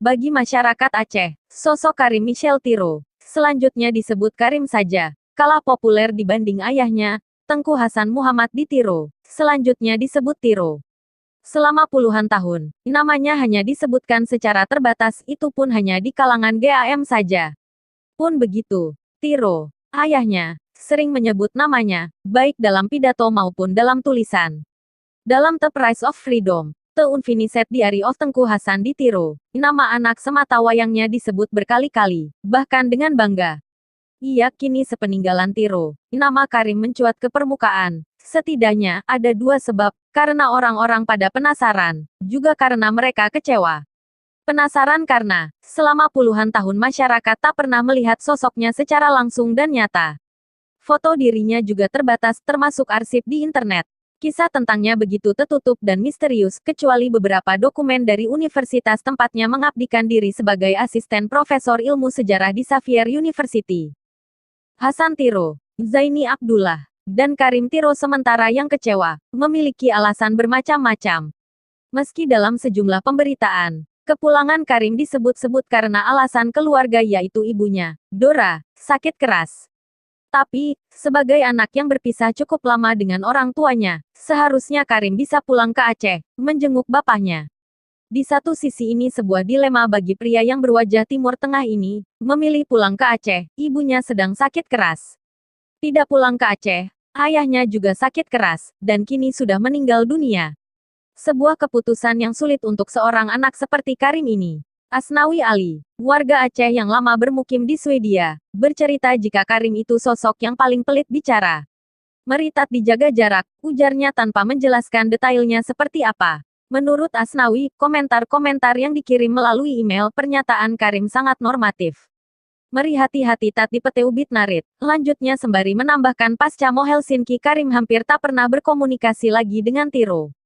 Bagi masyarakat Aceh, sosok Karim Michel Tiro, selanjutnya disebut Karim saja, kalah populer dibanding ayahnya, Tengku Hasan Muhammad di Tiro, selanjutnya disebut Tiro. Selama puluhan tahun, namanya hanya disebutkan secara terbatas, itu pun hanya di kalangan GAM saja. Pun begitu, Tiro, ayahnya, sering menyebut namanya, baik dalam pidato maupun dalam tulisan. Dalam The Price of Freedom, The Unfinished Diary of Tengku Hasan di Tiro, nama anak sematawayangnya disebut berkali-kali, bahkan dengan bangga. Ia kini sepeninggalan Tiro, nama Karim mencuat ke permukaan. Setidaknya, ada dua sebab, karena orang-orang pada penasaran, juga karena mereka kecewa. Penasaran karena, selama puluhan tahun masyarakat tak pernah melihat sosoknya secara langsung dan nyata. Foto dirinya juga terbatas, termasuk arsip di internet. Kisah tentangnya begitu tertutup dan misterius, kecuali beberapa dokumen dari universitas tempatnya mengabdikan diri sebagai asisten profesor ilmu sejarah di Xavier University. Hasan Tiro, Zaini Abdullah, dan Karim Tiro sementara yang kecewa, memiliki alasan bermacam-macam. Meski dalam sejumlah pemberitaan, kepulangan Karim disebut-sebut karena alasan keluarga yaitu ibunya, Dora, sakit keras. Tapi, sebagai anak yang berpisah cukup lama dengan orang tuanya, seharusnya Karim bisa pulang ke Aceh, menjenguk bapaknya. Di satu sisi ini sebuah dilema bagi pria yang berwajah Timur Tengah ini, memilih pulang ke Aceh, ibunya sedang sakit keras. Tidak pulang ke Aceh, ayahnya juga sakit keras, dan kini sudah meninggal dunia. Sebuah keputusan yang sulit untuk seorang anak seperti Karim ini. Asnawi Ali, warga Aceh yang lama bermukim di Swedia, bercerita jika Karim itu sosok yang paling pelit bicara. Meritat dijaga jarak, ujarnya tanpa menjelaskan detailnya seperti apa. Menurut Asnawi, komentar-komentar yang dikirim melalui email pernyataan Karim sangat normatif. Meri hati-hati Tati Peteu Bitnarit, lanjutnya sembari menambahkan pasca Mo Helsinki Karim hampir tak pernah berkomunikasi lagi dengan Tiro.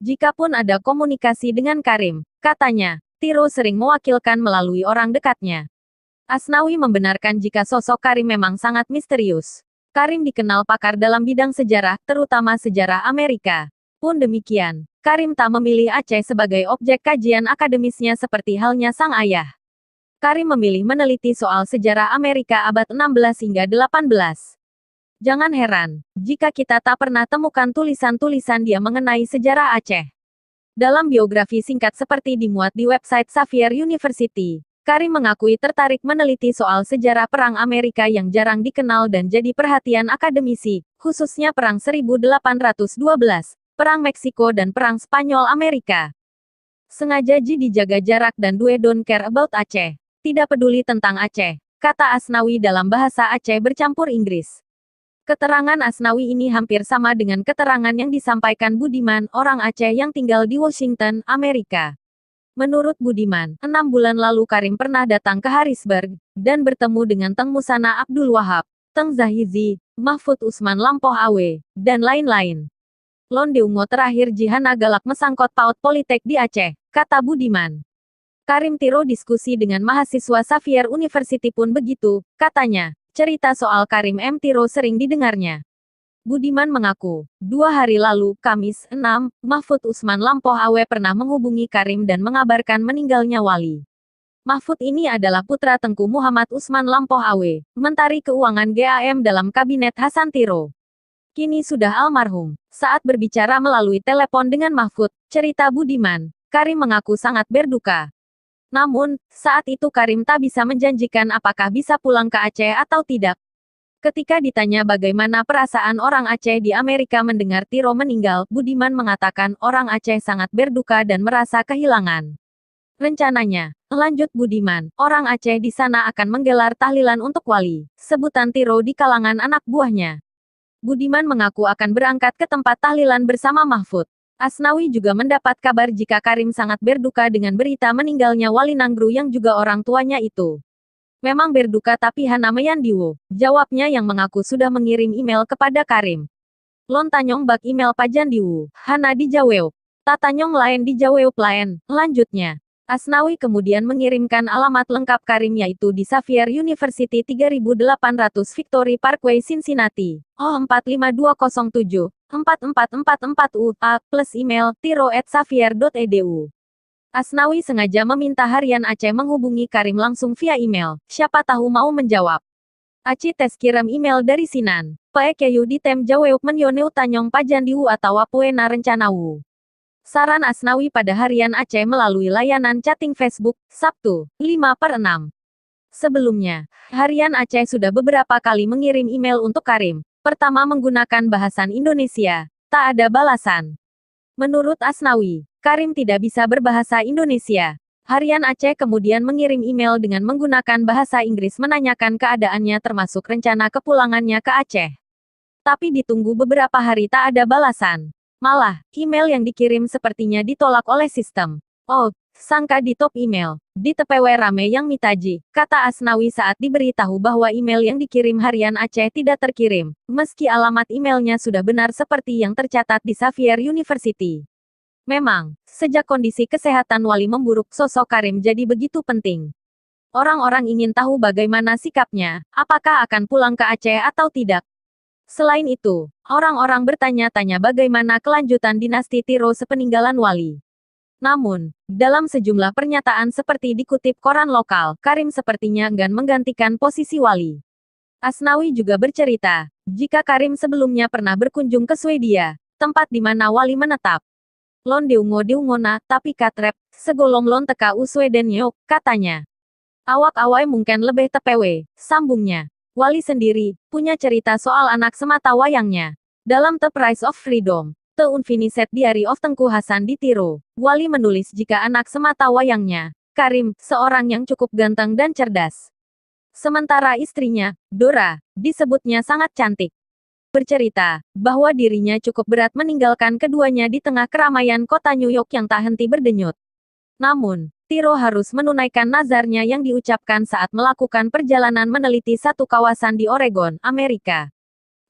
Jikapun ada komunikasi dengan Karim, katanya, Tiro sering mewakilkan melalui orang dekatnya. Asnawi membenarkan jika sosok Karim memang sangat misterius. Karim dikenal pakar dalam bidang sejarah, terutama sejarah Amerika. Pun demikian, Karim tak memilih Aceh sebagai objek kajian akademisnya seperti halnya sang ayah. Karim memilih meneliti soal sejarah Amerika abad 16 hingga 18. Jangan heran, jika kita tak pernah temukan tulisan-tulisan dia mengenai sejarah Aceh. Dalam biografi singkat seperti dimuat di website Xavier University, Karim mengakui tertarik meneliti soal sejarah Perang Amerika yang jarang dikenal dan jadi perhatian akademisi, khususnya Perang 1812. Perang Meksiko dan Perang Spanyol-Amerika. Sengaja dijaga jarak dan due don't care about Aceh. Tidak peduli tentang Aceh, kata Asnawi dalam bahasa Aceh bercampur Inggris. Keterangan Asnawi ini hampir sama dengan keterangan yang disampaikan Budiman, orang Aceh yang tinggal di Washington, Amerika. Menurut Budiman, 6 bulan lalu Karim pernah datang ke Harrisburg, dan bertemu dengan Teng Musana Abdul Wahab, Teng Zahizi, Mahfud Usman Lampoh Awe, dan lain-lain. Londeungo terakhir Jihana galak mesangkot paut politek di Aceh, kata Budiman. Karim Tiro diskusi dengan mahasiswa Xavier University pun begitu, katanya. Cerita soal Karim M. Tiro sering didengarnya. Budiman mengaku, 2 hari lalu, Kamis 6, Mahfud Usman Lampoh Awe pernah menghubungi Karim dan mengabarkan meninggalnya Wali. Mahfud ini adalah putra Tengku Muhammad Usman Lampoh Awe, Mentari Keuangan GAM dalam Kabinet Hasan Tiro. Kini sudah almarhum. Saat berbicara melalui telepon dengan Mahfud, cerita Budiman, Karim mengaku sangat berduka. Namun, saat itu Karim tak bisa menjanjikan apakah bisa pulang ke Aceh atau tidak. Ketika ditanya bagaimana perasaan orang Aceh di Amerika mendengar Tiro meninggal, Budiman mengatakan orang Aceh sangat berduka dan merasa kehilangan. Rencananya, lanjut Budiman, orang Aceh di sana akan menggelar tahlilan untuk Wali, sebutan Tiro di kalangan anak buahnya. Budiman mengaku akan berangkat ke tempat tahlilan bersama Mahfud. Asnawi juga mendapat kabar jika Karim sangat berduka dengan berita meninggalnya Wali Nanggru yang juga orang tuanya itu. Memang berduka tapi Hana Meyandiwo, jawabnya yang mengaku sudah mengirim email kepada Karim. Lon tanyong bak email Pajandiwu, Hana dijawab. Tatanyong lain dijawab lain, lanjutnya. Asnawi kemudian mengirimkan alamat lengkap Karim yaitu di Xavier University 3800 Victory Parkway Cincinnati, O45207, 44444 UA, plus email tiro@xavier.edu. Asnawi sengaja meminta harian Aceh menghubungi Karim langsung via email. Siapa tahu mau menjawab. Aci tes kirim email dari Sinan. Paekeyu di tem jaweup menyoneu tanyong pajandiwu atau apuena rencanawu. Saran Asnawi pada harian Aceh melalui layanan chatting Facebook, Sabtu, 5/6. Sebelumnya, harian Aceh sudah beberapa kali mengirim email untuk Karim. Pertama menggunakan bahasan Indonesia. Tak ada balasan. Menurut Asnawi, Karim tidak bisa berbahasa Indonesia. Harian Aceh kemudian mengirim email dengan menggunakan bahasa Inggris menanyakan keadaannya termasuk rencana kepulangannya ke Aceh. Tapi ditunggu beberapa hari tak ada balasan. Malah, email yang dikirim sepertinya ditolak oleh sistem. Oh, sangka di top email. Di TPW rame yang mitaji, kata Asnawi saat diberitahu bahwa email yang dikirim harian Aceh tidak terkirim, meski alamat emailnya sudah benar seperti yang tercatat di Xavier University. Memang, sejak kondisi kesehatan Wali memburuk, sosok Karim jadi begitu penting. Orang-orang ingin tahu bagaimana sikapnya, apakah akan pulang ke Aceh atau tidak. Selain itu, orang-orang bertanya-tanya bagaimana kelanjutan dinasti Tiro sepeninggalan Wali. Namun, dalam sejumlah pernyataan seperti dikutip koran lokal, Karim sepertinya enggan menggantikan posisi Wali. Asnawi juga bercerita, jika Karim sebelumnya pernah berkunjung ke Swedia, tempat di mana Wali menetap. Lon diungona, tapi katrep, segolong lon teka u Sweden yok, katanya. Awak awai mungkin lebih tepewe, sambungnya. Wali sendiri, punya cerita soal anak semata wayangnya. Dalam The Price of Freedom, The Unfinished Diary of Tengku Hasan di Tiro, Wali menulis jika anak semata wayangnya, Karim, seorang yang cukup ganteng dan cerdas. Sementara istrinya, Dora, disebutnya sangat cantik. Bercerita, bahwa dirinya cukup berat meninggalkan keduanya di tengah keramaian kota New York yang tak henti berdenyut. Namun, Tiro harus menunaikan nazarnya yang diucapkan saat melakukan perjalanan meneliti satu kawasan di Oregon, Amerika.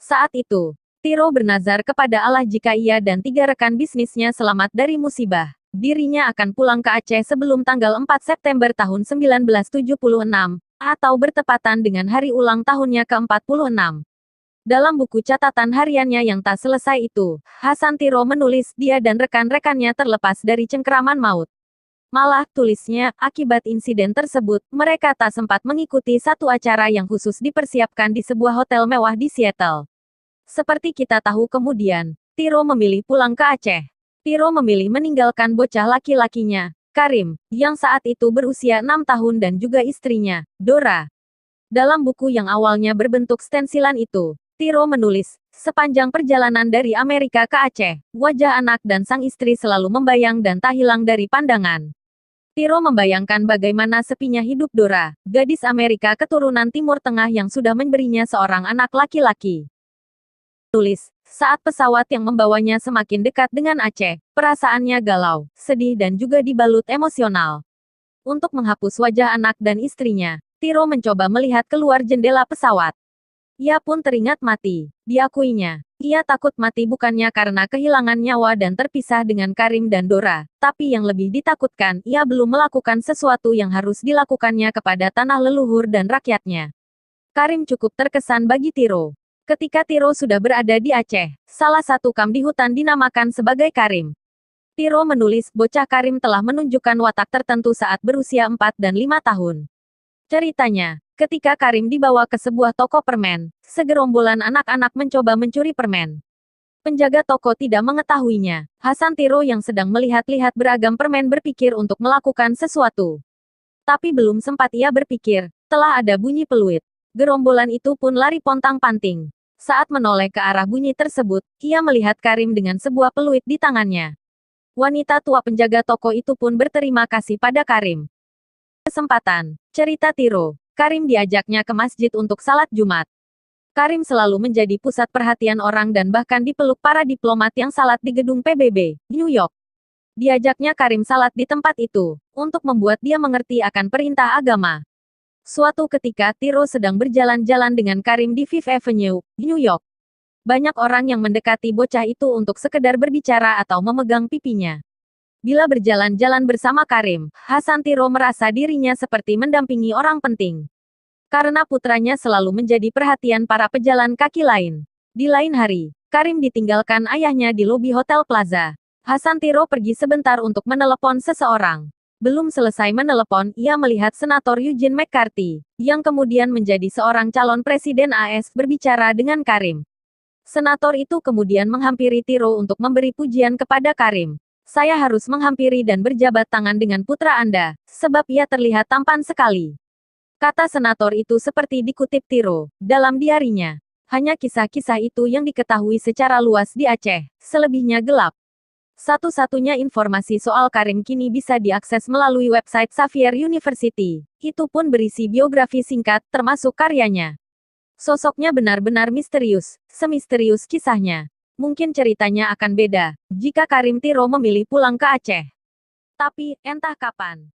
Saat itu, Tiro bernazar kepada Allah jika ia dan 3 rekan bisnisnya selamat dari musibah, dirinya akan pulang ke Aceh sebelum tanggal 4 September tahun 1976, atau bertepatan dengan hari ulang tahunnya ke-46. Dalam buku catatan hariannya yang tak selesai itu, Hasan Tiro menulis dia dan rekan-rekannya terlepas dari cengkeraman maut. Malah, tulisnya, akibat insiden tersebut, mereka tak sempat mengikuti satu acara yang khusus dipersiapkan di sebuah hotel mewah di Seattle. Seperti kita tahu kemudian, Tiro memilih pulang ke Aceh. Tiro memilih meninggalkan bocah laki-lakinya, Karim, yang saat itu berusia 6 tahun dan juga istrinya, Dora. Dalam buku yang awalnya berbentuk stensilan itu, Tiro menulis, sepanjang perjalanan dari Amerika ke Aceh, wajah anak dan sang istri selalu membayang dan tak hilang dari pandangan. Tiro membayangkan bagaimana sepinya hidup Dora, gadis Amerika keturunan Timur Tengah yang sudah memberinya seorang anak laki-laki. Tulis, saat pesawat yang membawanya semakin dekat dengan Aceh, perasaannya galau, sedih dan juga dibalut emosional. Untuk menghapus wajah anak dan istrinya, Tiro mencoba melihat keluar jendela pesawat. Ia pun teringat mati, diakuinya. Ia takut mati bukannya karena kehilangan nyawa dan terpisah dengan Karim dan Dora, tapi yang lebih ditakutkan, ia belum melakukan sesuatu yang harus dilakukannya kepada tanah leluhur dan rakyatnya. Karim cukup terkesan bagi Tiro. Ketika Tiro sudah berada di Aceh, salah satu kamp di hutan dinamakan sebagai Karim. Tiro menulis, bocah Karim telah menunjukkan watak tertentu saat berusia 4 dan 5 tahun. Ceritanya, ketika Karim dibawa ke sebuah toko permen, segerombolan anak-anak mencoba mencuri permen. Penjaga toko tidak mengetahuinya. Hasan Tiro yang sedang melihat-lihat beragam permen berpikir untuk melakukan sesuatu. Tapi belum sempat ia berpikir, telah ada bunyi peluit. Gerombolan itu pun lari pontang-panting. Saat menoleh ke arah bunyi tersebut, ia melihat Karim dengan sebuah peluit di tangannya. Wanita tua penjaga toko itu pun berterima kasih pada Karim. Kesempatan, cerita Tiro. Karim diajaknya ke masjid untuk salat Jumat. Karim selalu menjadi pusat perhatian orang dan bahkan dipeluk para diplomat yang salat di gedung PBB, New York. Diajaknya Karim salat di tempat itu, untuk membuat dia mengerti akan perintah agama. Suatu ketika Tiro sedang berjalan-jalan dengan Karim di Fifth Avenue, New York. Banyak orang yang mendekati bocah itu untuk sekedar berbicara atau memegang pipinya. Bila berjalan-jalan bersama Karim, Hasan Tiro merasa dirinya seperti mendampingi orang penting. Karena putranya selalu menjadi perhatian para pejalan kaki lain. Di lain hari, Karim ditinggalkan ayahnya di lobi Hotel Plaza. Hasan Tiro pergi sebentar untuk menelepon seseorang. Belum selesai menelepon, ia melihat Senator Eugene McCarthy, yang kemudian menjadi seorang calon presiden AS, berbicara dengan Karim. Senator itu kemudian menghampiri Tiro untuk memberi pujian kepada Karim. Saya harus menghampiri dan berjabat tangan dengan putra Anda, sebab ia terlihat tampan sekali. Kata senator itu seperti dikutip Tiro dalam diarinya. Hanya kisah-kisah itu yang diketahui secara luas di Aceh, selebihnya gelap. Satu-satunya informasi soal Karim kini bisa diakses melalui website Xavier University. Itu pun berisi biografi singkat, termasuk karyanya. Sosoknya benar-benar misterius, semisterius kisahnya. Mungkin ceritanya akan beda, jika Karim Tiro memilih pulang ke Aceh. Tapi, entah kapan.